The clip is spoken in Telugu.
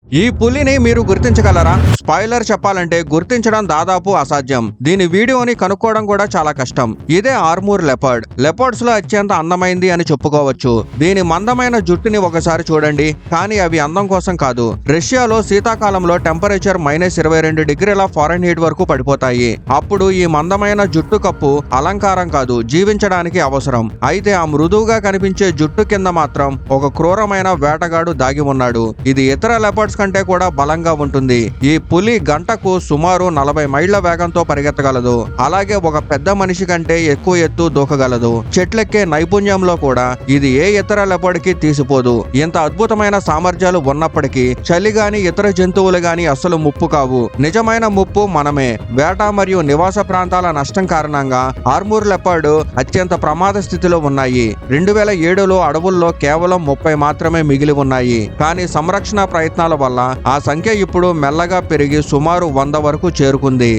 ఈ పులిని మీరు గుర్తించగలరా? స్పాయిలర్ చెప్పాలంటే గుర్తించడం దాదాపు అసాధ్యం. దీని వీడియోని కనుక్కోవడం కూడా చాలా కష్టం. ఇదే ఆర్మూర్ లెపర్డ్. లెపర్డ్స్ లో అత్యంత అందమైంది అని చెప్పుకోవచ్చు. దీని మందమైన జుట్టుని ఒకసారి చూడండి. కానీ అవి అందం కోసం కాదు. రష్యాలో శీతాకాలంలో టెంపరేచర్ -22 డిగ్రీల ఫారెన్హీట్ వరకు పడిపోతాయి. అప్పుడు ఈ మందమైన జుట్టు కప్పు అలంకారం కాదు, జీవించడానికి అవసరం. అయితే ఆ మృదువుగా కనిపించే జుట్టు కింద మాత్రం ఒక క్రూరమైన వేటగాడు దాగి ఉన్నాడు. ఇది ఇతర లెపర్డ్స్ కంటే కూడా బలంగా ఉంటుంది. ఈ పులి గంటకు సుమారు 40 మైళ్ల వేగంతో పరిగెత్తగలదు. అలాగే ఒక పెద్ద మనిషి కంటే ఎక్కువ ఎత్తు దూకగలదు. చెట్లెక్కే నైపుణ్యంలో కూడా ఇది ఏ ఇతర లెపర్డ్ కి తీసిపోదు. ఇంత అద్భుతమైన సామర్థ్యాలు ఉన్నప్పటికీ చలి గాని ఇతర జంతువులు గాని అస్సలు ముప్పు కావు. నిజమైన ముప్పు మనమే. వేట మరియు నివాస ప్రాంతాల నష్టం కారణంగా ఆర్మూర్ లెపర్డ్ అత్యంత ప్రమాద స్థితిలో ఉన్నాయి. 2007లో అడవుల్లో కేవలం 30 మాత్రమే మిగిలి ఉన్నాయి. కానీ సంరక్షణ ప్రయత్నాల వల్ల ఆ సంఖ్య ఇప్పుడు మెల్లగా పెరిగి సుమారు 100 వరకు చేరుకుంది.